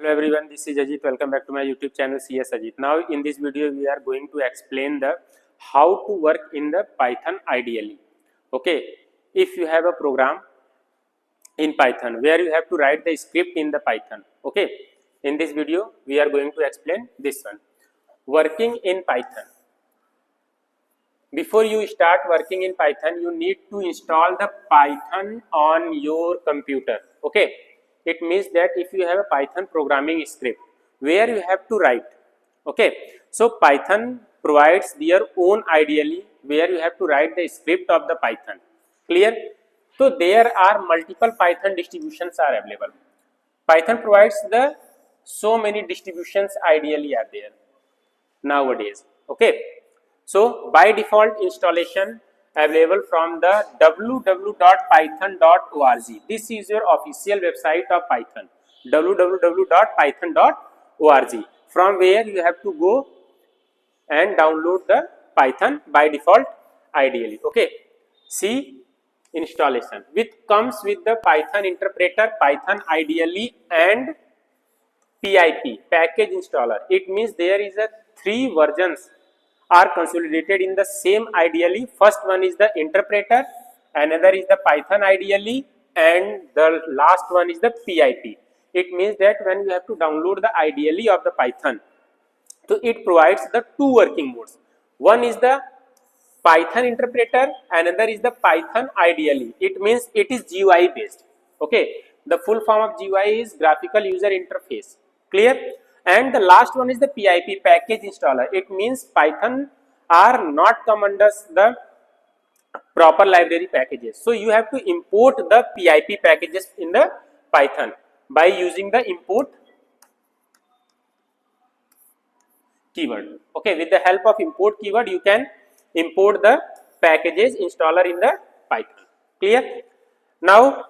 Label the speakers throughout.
Speaker 1: Hello everyone, this is Ajit. Welcome back to my YouTube channel CS Ajit. Now in this video we are going to explain the how to work in the Python ideally. Okay, if you have a program in Python where you have to write the script in the Python. Okay, in this video we are going to explain this one. Working in Python. Before you start working in Python, you need to install the Python on your computer. Okay, it means that if you have a Python programming script where you have to write, okay, so Python provides their own ideally where you have to write the script of the Python. Clear? So there are multiple Python distributions are available. Python provides the so many distributions ideally are there nowadays. Okay, so by default installation available from the www.python.org. This is your official website of Python, www.python.org, from where you have to go and download the Python by default ideally. Okay, see installation which comes with the Python interpreter, Python ideally and PIP package installer. It means there is a 3 versions are consolidated in the same ideally. First one is the interpreter, another is the Python ideally, and the last one is the PIP. It means that when you have to download the ideally of the Python, so it provides the 2 working modes. One is the Python interpreter, another is the Python ideally. It means it is GUI based. Okay, the full form of GUI is graphical user interface. Clear? And the last one is the PIP package installer. It means Python are not come under the proper library packages. So you have to import the PIP packages in the Python by using the import keyword. Okay, with the help of import keyword you can import the packages installer in the Python. Clear? Now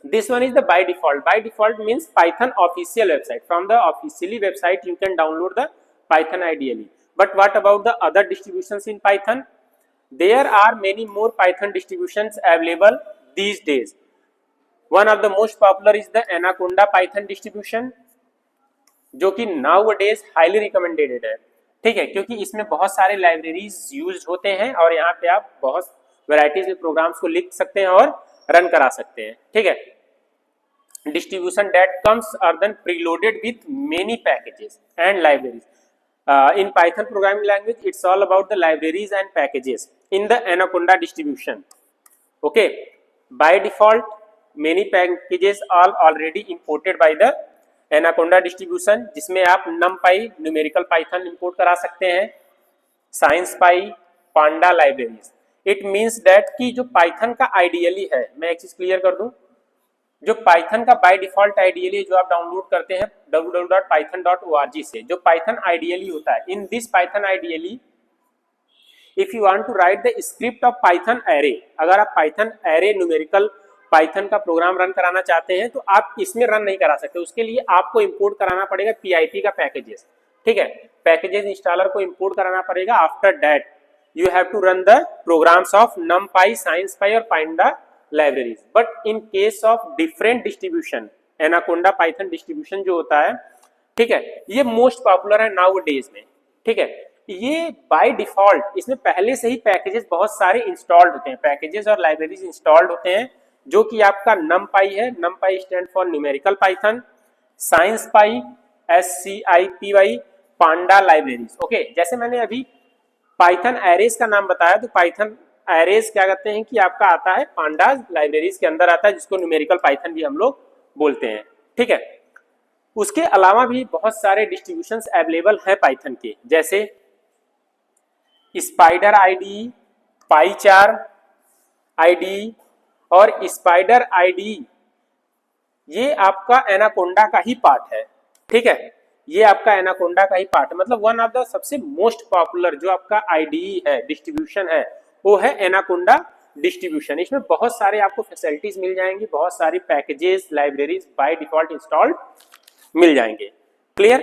Speaker 1: this one is the by default. By default means Python official website. From the officially website you can download the Python ideally. But what about the other distributions in Python? There are many more Python distributions available these days. One of the most popular is the Anaconda Python distribution, जो कि nowadays highly recommended है. ठीक है, क्योंकि इसमें बहुत सारे libraries use होते हैं और यहाँ पे आप बहुत वैरायटीज में प्रोग्राम्स को लिख सकते हैं और रन करा सकते हैं. ठीक है, distribution that comes are then preloaded with many packages and libraries. In Python programming language, it's all about the libraries and packages in the Anaconda distribution. Okay, by default, many packages are already imported by the Anaconda distribution, जिसमें आप NumPy, numerical Python import करा सकते हैं, SciencePy, Panda libraries. It means that कि जो Python का ideally है, मैं एक चीज क्लियर कर दूं, जो Python का by default ideally जो आप डाउनलोड करते हैं www.python.org से, जो Python ideally होता है, in this Python ideally, if you want to write the script of Python array, अगर आप Python array numerical Python का प्रोग्राम रन कराना चाहते हैं तो आप इसमें रन नहीं करा सकते. उसके लिए आपको इंपोर्ट कराना पड़ेगा PIP का पैकेजेस. ठीक है, पैकेजेस इंस्टॉलर को इंपोर्ट कराना पड़ेगा. After that you have to run the programs of NumPy, SciencePy और Panda libraries. But in case of different distribution, Anaconda Python distribution जो होता है, ठीक है, ये मोस्ट पॉपुलर है nowadays में. ठीक है, ये by default इसमें पहले से ही पैकेजेस बहुत सारे इंस्टॉल्ड होते हैं, पैकेजेस और लाइब्रेरीज इंस्टॉल्ड होते हैं, जो कि आपका NumPy है. NumPy stand for numerical Python, SciencePy SCIPY, Panda libraries. Okay, जैसे मैंने अभी पाइथन एरेज का नाम बताया, तो पाइथन एरेज क्या कहते हैं कि आपका आता है पांडा लाइब्रेरीज के अंदर आता है, जिसको न्यूमेरिकल पाइथन भी हम लोग बोलते हैं. ठीक है, उसके अलावा भी बहुत सारे डिस्ट्रीब्यूशंस अवेलेबल हैं पाइथन के, जैसे स्पाइडर आईडी, पाईचार आईडी और स्पाइडर आईडी. ये आपका एनाकोंडा का ही पार्ट है. ठीक है, ये आपका एनाकोंडा का ही पार्ट, मतलब वन ऑफ द सबसे मोस्ट पॉपुलर जो आपका आईडी है, डिस्ट्रीब्यूशन है, वो है एनाकोंडा डिस्ट्रीब्यूशन. इसमें बहुत सारे आपको फैसिलिटीज मिल जाएंगी, बहुत सारी packages, libraries by default installed मिल जाएंगे. क्लियर?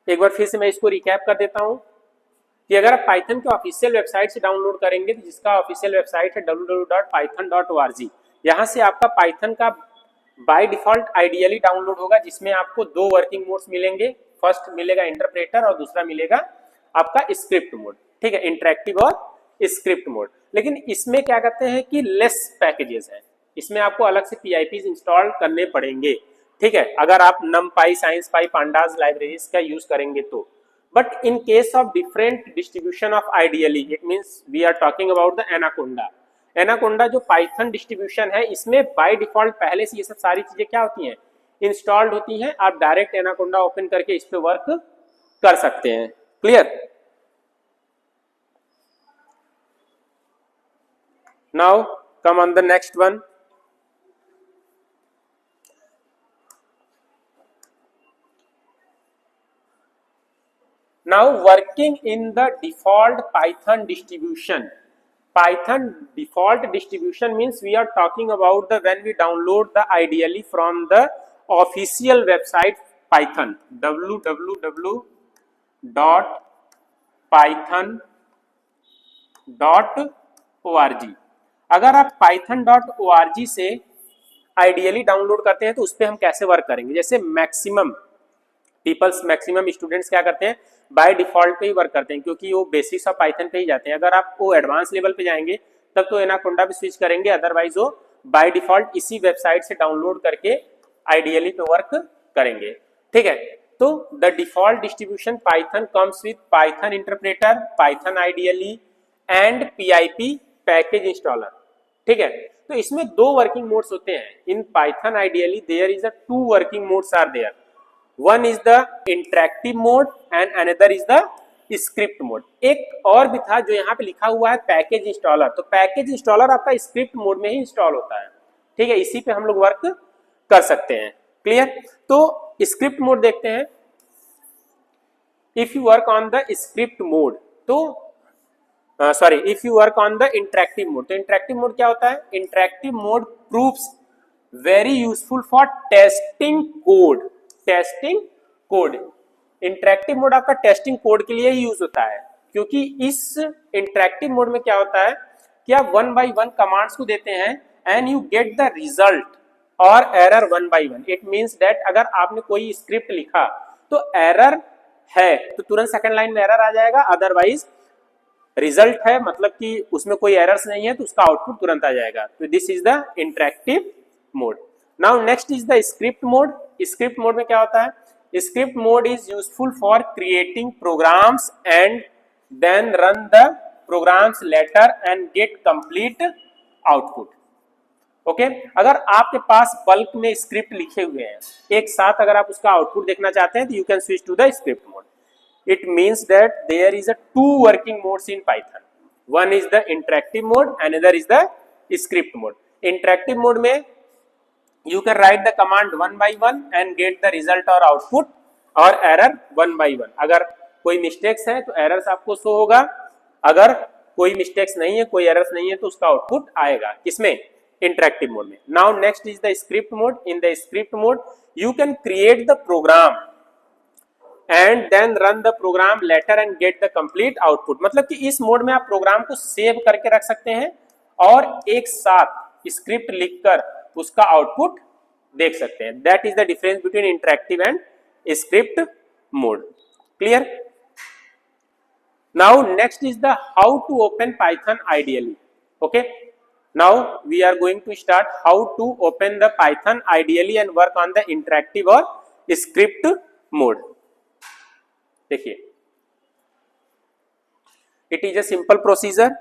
Speaker 1: एक बार फिर से मैं इसको रिकैप कर देता हूं कि अगर आप पाइथन के ऑफिशियल वेबसाइट से डाउनलोड करेंगे, तो जिसका ऑफिशियल वेबसाइट है www.python.org, यहाँ से आपका पाइथन का बाय डिफॉल्ट आइडियली डाउनलोड होगा, जिसमें आपको दो वर्किंग मोड्स मिलेंगे। फर्स्ट मिलेगा इंटरप्रेटर और दूसरा मिलेगा आपका स्क्रिप्ट मोड, ठीक है, इंटरेक्टिव और स्क्रिप्ट मोड। लेकिन इसमें क्या कहते हैं कि लेस पैकेजेस हैं, इसमें आपको अलग से PIPs इंस्टॉल करने पड़ेंगे, ठीक है, अगर आप numpy, sciencepy, pandas लाइब्रेरीज का यूज करेंगे तो। But in case of different distribution of ideally, it means we are talking about the Anaconda. Anaconda जो पाइथन डिस्ट्रीब्यूशन है, इसमें बाय डिफॉल्ट पहले से ये सब सारी चीजें क्या होती हैं, इंस्टॉल्ड होती हैं। आप डायरेक्ट एनाकोंडा ओपन करके इस पे वर्क कर सकते हैं। Clear? Now come on the next one. Now working in the default Python distribution. Python default distribution means we are talking about the when we download the IDLE from the official website Python, www.python.org। अगर आप python.org से IDLE download करते हैं तो उस पर हम कैसे वर्क करेंगे। जैसे मैक्सिमम स्टूडेंट्स क्या करते हैं, बाय डिफॉल्ट पे ही वर्क करते हैं, क्योंकि वो बेसिक्स ऑफ पाइथन पे ही जाते हैं। अगर आप वो एडवांस लेवल पे जाएंगे तब तो एनाकोंडा पे स्विच करेंगे, अदरवाइज वो बाय डिफॉल्ट इसी वेबसाइट से डाउनलोड करके आइडियली पे वर्क करेंगे, ठीक है। तो the default distribution Python comes with Python interpreter, Python ideally and PIP package installer, ठीक है। तो इसमें दो वर्किंग मोड्स होते हैं in Python ideally. There is a two working modes are there, one is the interactive mode and another is the script mode। एक और भी था जो यहाँ पे लिखा हुआ है पैकेज इंस्टॉलर। तो पैकेज इंस्टॉलर आपका स्क्रिप्ट मोड में ही इंस्टॉल होता है, ठीक है, इसी पे हम लोग वर्क कर सकते हैं। क्लियर? तो स्क्रिप्ट मोड देखते हैं। If you work on the script mode तो sorry, if you work on the interactive mode, तो इंटरेक्टिव मोड क्या होता है, interactive mode proves very useful for testing code. Testing code, interactive mode आपका testing code के लिए ही use होता है, क्योंकि इस इंटरेक्टिव मोड में क्या होता है कि आप 1 by 1 कमांड्स को देते हैं and you get the result और error 1 by 1। It means that अगर आपने कोई स्क्रिप्ट लिखा तो एरर है तो तुरंत सेकंड लाइन में एरर आ जाएगा, अदरवाइज रिजल्ट है मतलब कि उसमें कोई एरर्स नहीं है तो उसका आउटपुट तुरंत आ जाएगा। तो this is the interactive mode. Now next is the script mode. Script mode में क्या होता है, script mode is useful for creating programs and then run the programs later and get complete output. Okay, अगर आपके पास bulk में script लिखे हुए हैं एक साथ, अगर आप उसका आउटपुट देखना चाहते हैं तो you can switch to the script mode. It means that there is a two working modes in Python. One is the interactive mode, another is the script mode. Interactive mode में you can write the command 1 by 1 and get the result or output और error 1 by 1। अगर कोई mistakes है तो errors आपको show होगा, अगर कोई mistakes नहीं है, कोई errors नहीं है तो उसका output आएगा। किसमें? Interactive mode में। Now next is the script mode. In the script mode you can create the program and then run the program later and get the complete output। मतलब कि इस मोड में आप प्रोग्राम को save करके रख सकते हैं और एक साथ स्क्रिप्ट लिखकर उसका आउटपुट देख सकते हैं। That is the difference between interactive and script mode. Clear? Now next is the how to open Python IDLE. Okay, now we are going to start how to open the Python ideally and work on the interactive और script mode. देखिए, it is a simple procedure.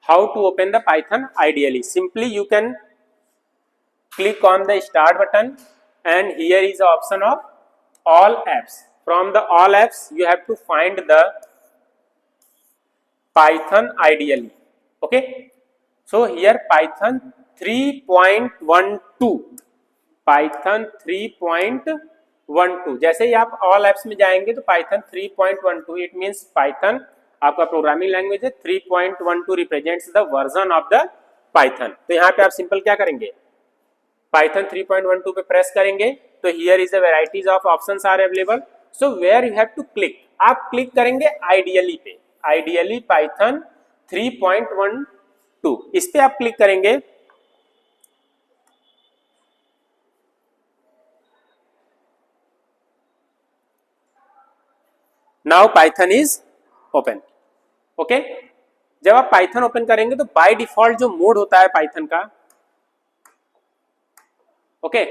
Speaker 1: How to open the Python IDLE, simply you can click on the start button and here is the option of all apps. From the all apps you have to find the Python ideally. Okay, so here Python 3.12, Python 3.12। जैसे ही आप all apps में जाएंगे तो Python 3.12, it means Python आपका programming language है। 3.12 represents the version of the Python। तो यहाँ पे आप सिंपल क्या करेंगे, Python 3.12 पे प्रेस करेंगे तो here is the varieties of options are available. So where you have to click, आप क्लिक करेंगे आइडियली पे। आइडियली पाइथन 3.12 इस पे आप क्लिक करेंगे। Now Python is open. Okay, जब आप पाइथन ओपन करेंगे तो बाय डिफॉल्ट जो मोड होता है पाइथन का, ओके,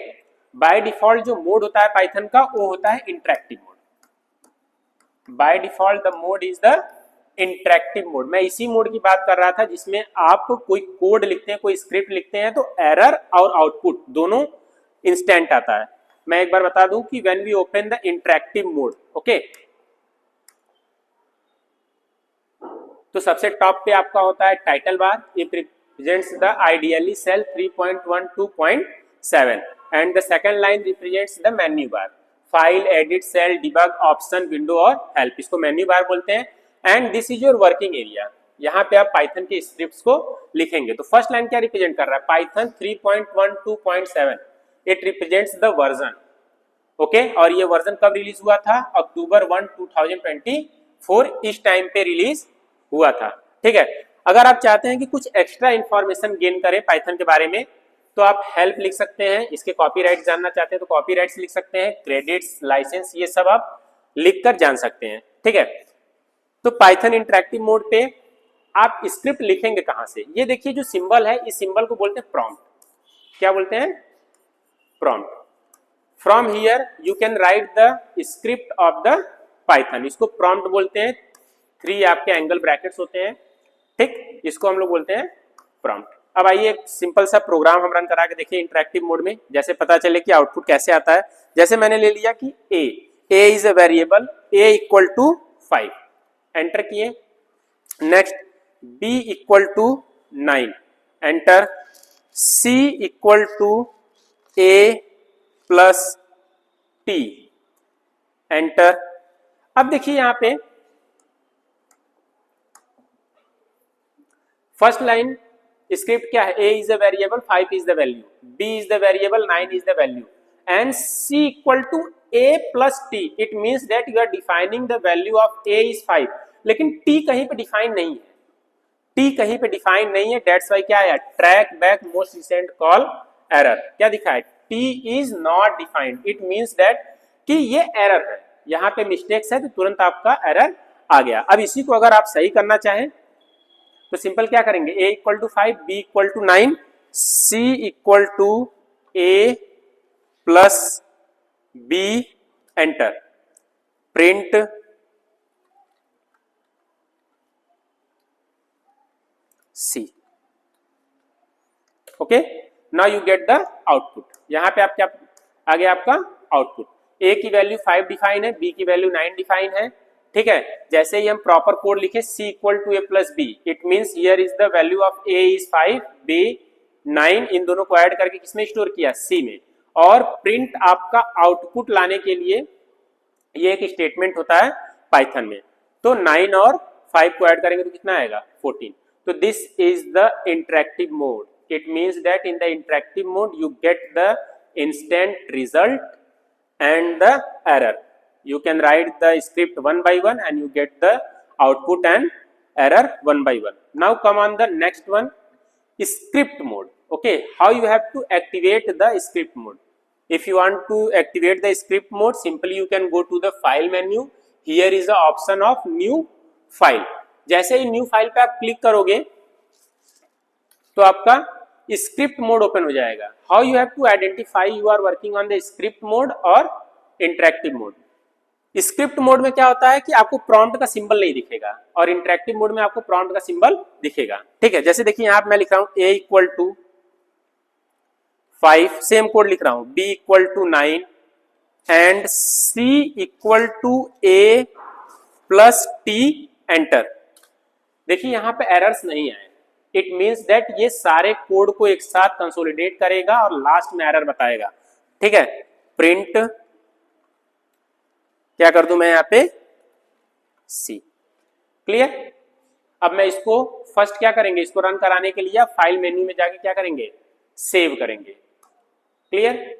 Speaker 1: बाय डिफॉल्ट जो मोड होता है पाइथन का वो होता है interactive mode. By default the mode is the interactive mode. मैं इसी मोड की बात कर रहा था जिसमें आप कोई कोड लिखते हैं, कोई स्क्रिप्ट लिखते हैं तो एरर और आउटपुट दोनों इंस्टेंट आता है। मैं एक बार बता दूं कि when we open the interactive mode, okay, तो सबसे टॉप पे आपका होता है title bar, it represents the IDLE shell 3.12.7 and the second line represents the menu bar, file, edit, shell, debug, option, window और हेल्प, इसको मेन्यू बार बोलते हैं। And this is your working area, यहाँ पे आप पाइथन के scripts को लिखेंगे। तो फर्स्ट लाइन क्या रिप्रेजेंट कर रहा है? Python 3.12.7, it represents the version, okay, और ये वर्जन कब रिलीज हुआ था? अक्टूबर 1, 2024 इस टाइम पे रिलीज हुआ था। ठीक है, अगर आप चाहते हैं कि कुछ एक्स्ट्रा इंफॉर्मेशन गेन करें पाइथन के बारे में तो आप हेल्प लिख सकते हैं, इसके कॉपीराइट जानना चाहते हैं तो कॉपीराइट्स लिख सकते हैं, क्रेडिट्स, लाइसेंस, ये सब आप लिखकर जान सकते हैं। ठीक है, तो पाइथन इंटरेक्टिव मोड पे आप स्क्रिप्ट लिखेंगे कहां से? ये देखिए जो सिंबल है, इस सिंबल को बोलते हैं प्रॉम्प्ट। क्या बोलते हैं? Prompt. From here you can write the script of the Python, इसको प्रॉम्प्ट बोलते हैं। 3 आपके एंगल ब्रैकेट्स होते हैं, ठीक, इसको हम लोग बोलते हैं प्रॉम्प्ट। अब आइए एक सिंपल सा प्रोग्राम हम रन करा के देखिए इंटरेक्टिव मोड में, जैसे पता चले कि आउटपुट कैसे आता है। जैसे मैंने ले लिया कि a is a variable, a equal to 5, enter किए। Next b equal to 9, enter. c equal to a plus t, enter. अब देखिए यहां पे फर्स्ट लाइन स्क्रिप्ट क्या है? a is the variable, 5 is the value, b is the variable, 9 is the value, and c equal to a plus t. It means that you are defining the value of a is 5, लेकिन t कहीं पे define नहीं है, t कहीं पे define नहीं है। That's why क्या है? Track back most recent call error. क्या दिखा है? t is not defined. It means that कि ये एरर है, यहाँ पे मिस्टेक्स है तो तुरंत आपका एरर आ गया। अब इसी को अगर आप सही करना चाहें तो सिंपल क्या करेंगे? a equal to 5, b equal to 9, c equal to a plus b, enter. Print c, okay, now you get the output. यहां पे आप क्या आ गया? आपका आउटपुट। a की वैल्यू 5 डिफाइन है, b की वैल्यू 9 डिफाइन है। ठीक है, जैसे ही हम प्रॉपर कोड लिखे c equal to a plus b, it means here is the value of a is 5, b 9, इन दोनों को ऐड करके किसमें स्टोर किया? c में। और प्रिंट आपका आउटपुट लाने के लिए ये एक स्टेटमेंट होता है पाइथन में। तो 9 और 5 को ऐड करेंगे तो कितना आएगा? 14। तो this is the interactive mode. It means that in the interactive mode you get the instant result and the error. You can write the script one by one and you get the output and error one by one. Now come on the next one, script mode. Okay, how you have to activate the script mode? If you want to activate the script mode, simply you can go to the file menu. Here is the option of new file. जैसे ही new file पे आप click करोगे तो आपका script mode open हो जाएगा। How you have to identify you are working on the script mode और interactive mode? Script mode में क्या होता है कि आपको प्रॉम्प्ट का सिंबल नहीं दिखेगा और इंटरेक्टिव मोड में आपको प्रॉम्प्ट का सिंबल दिखेगा। ठीक है, जैसे देखिए यहां पे मैं लिख रहा हूं a equal to 5, same code लिख रहा हूं, b equal to 9 and c equal to a plus t, enter. देखिए यहां पे एरर्स नहीं आए। इट मीन्स दैट ये सारे कोड को एक साथ कंसोलिडेट करेगा और लास्ट में एरर बताएगा। ठीक है, प्रिंट क्या कर दूं मैं यहां पे? C। क्लियर? अब मैं इसको फर्स्ट क्या करेंगे? इसको रन कराने के लिए फाइल मेन्यू में जाके क्या करेंगे? सेव करेंगे। क्लियर?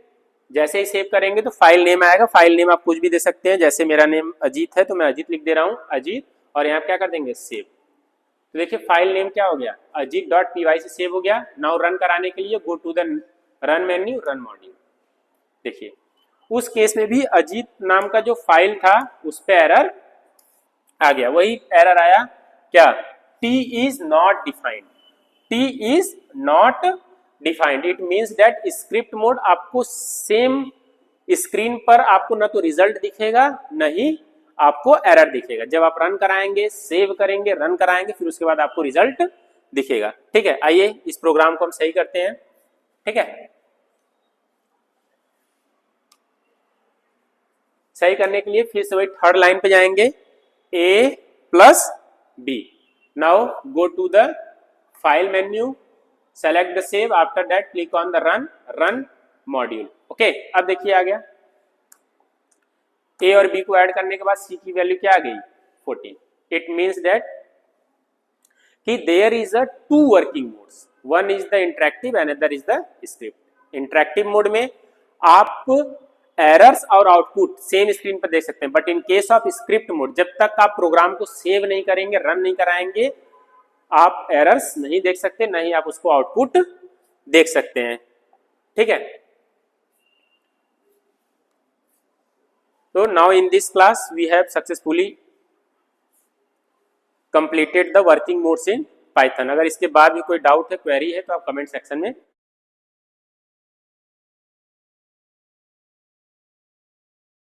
Speaker 1: जैसे ही सेव करेंगे तो फाइल नेम आएगा। फाइल नेम आप कुछ भी दे सकते हैं, जैसे मेरा नेम अजीत है तो मैं अजीत लिख दे रहा हूं, अजीत, और यहाँ क्या कर देंगे सेव। तो देखिए फाइल नेम क्या हो गया, ajit.py से सेव हो गया। नाउ रन कराने के लिए go to the run menu, run module. देखिए उस केस में भी अजीत नाम का जो फाइल था उस पे एरर आ गया, वही एरर आया क्या, t is not defined, t is not defined, it means that script mode आपको सेम स्क्रीन पर आपको न तो रिजल्ट दिखेगा न ही आपको एरर दिखेगा। जब आप रन कराएंगे, सेव करेंगे, रन कराएंगे, फिर उसके बाद आपको रिजल्ट दिखेगा। ठीक है, आइए इस प्रोग्राम को हम सही करते हैं। ठीक है, सही करने के लिए फिर से वही थर्ड लाइन पे जाएंगे, a plus b. Now go to the file menu, select the save, after that click on the run module. Okay, अब देखिए आ गया a और b को ऐड करने के बाद c की वैल्यू क्या आ गई 14. It means that कि there is a two working modes, one is the interactive, another is the script. Interactive mode में आप एरर्स और आउटपुट सेम स्क्रीन पर देख सकते हैं, but in case of script mode जब तक आप प्रोग्राम को सेव नहीं करेंगे, रन नहीं कराएंगे, आप एरर्स नहीं देख सकते, न ही आप उसको आउटपुट देख सकते हैं। ठीक है, तो now in this class we have successfully completed the working modes in Python. अगर इसके बाद भी कोई डाउट है, क्वेरी है, तो आप कमेंट सेक्शन में